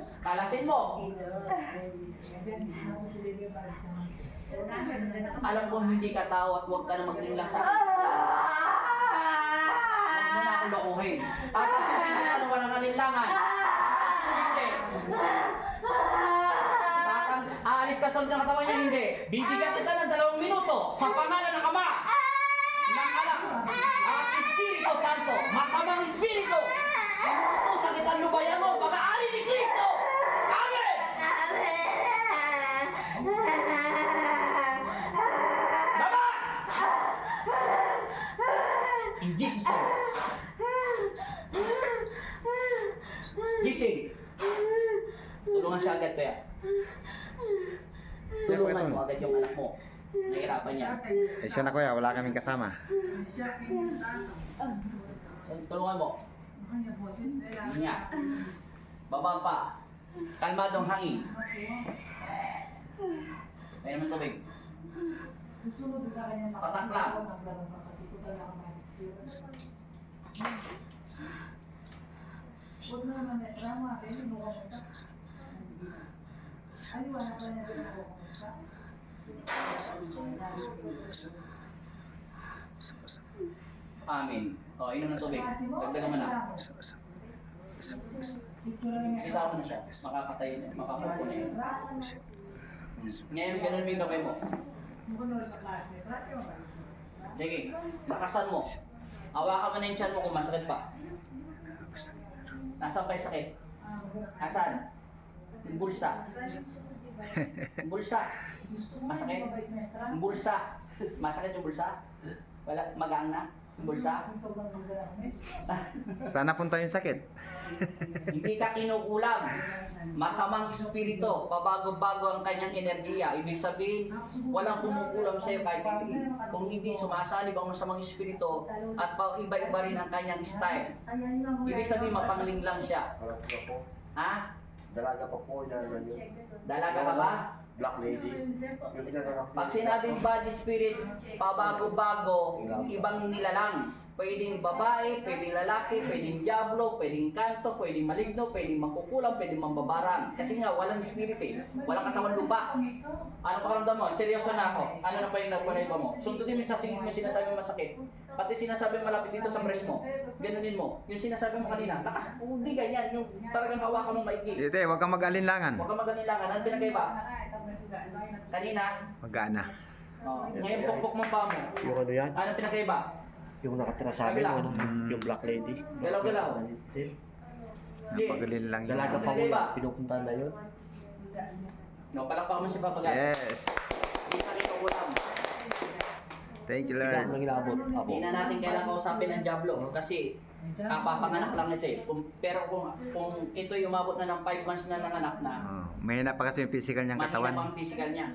Kalasin mo. Alam ko hindi ka tao at huwag ka na magnilang sa akin. Huwag mo na akong bakuhin. Tatapusin kita na walang alinlangan. Hindi. Aalis ka sa loob ng katawan niya, hindi. Bibigyan kita ng 2 minuto sa pangalan ng Ama, ng Anak, at Espiritu Santo. Masamang Espiritu. Utusan kitang lubayan mo, pag-aari ni Kristo. Amen! Labas! In Jesus' name. Gising. Tulungan siya agad, Pea. Tulungan mo agad yung anak mo. Nahirapan niya. Eh siya na kuya, wala kaming kasama. Tulungan mo. Niya. Baba pa. Kalmadong hangin. May naman tubig. Patak lang. Amen. O, inom ng tubig. Dagdagan mo na. Kita mo na siya. Makakatayo na. Makakupo na yun. Ngayon, ganun mo yung kamay mo. Sige, lakasan mo. Hawakan mo na yung tiyan mo kung masakit pa. Nasaan pa yung sakit? Nasaan? Yung bulsa. Yung bulsa. Masakit? Yung bulsa. Masakit yung bulsa? Wala, magaan na? Yung bulsa? Sana punta yung sakit. Hindi ka kinukulam. Masamang espiritu, pabago-bago ang kanyang enerhiya. Ibig sabihin, walang kumukulam sa'yo kahit hindi. Kung hindi, sumasalib ang masamang espiritu at iba-iba rin ang kanyang style. Ibig sabihin, mapangling lang siya. Ha? Dalaga pa po siya. Dalaga ka ba? Black lady. Yung pinangarap Pag sinabing body spirit, pabago-bago, ibang nilalang. Pwedeng babae, pwedeng lalaki, pwedeng diablo, pwedeng kanto, pwedeng maligno, pwedeng mangkukulam, pwedeng mambabarang. Kasi nga, walang spirit eh. Walang katawan lupa. Ano pakiramdam mo? Seryoso na ako. Ano na pa yung nagpanayba mo? Sundin mo sa singit mo sinasabi masakit. Pati sinasabi malapit dito sa breast mo. Ganunin mo. Yung sinasabi mo kanina, lakas, hindi ganyan. Yung talagang hawakan mo maigi. Ite, huwag kang mag-alinlangan. Huwag kang maganilangan. Ano pinagkaiba? Kanina? Mag-ana. Oh, ngayon pukpok mo pa mo. Yung ano yan? Ano pinagkaiba? Yung nakatira sa amin, ano? Yung black lady. Galaw-galaw. Napagaling lang yun. Dalaga pa po Pinagkaiba? yan. Pinupuntahan na yun. No, palakpak mo si Papa God. Yes. Hindi ka rin ulam. Thank you, Ikaw Lord. nang inabot. Apo. Hindi na natin kailangan kausapin ng Diablo kasi kapapanganak lang ito eh. Pero kung ito'y umabot na ng 5 months na nanganak na, Oh, mahina pa kasi yung physical niyang mahina katawan. pa ang physical niya.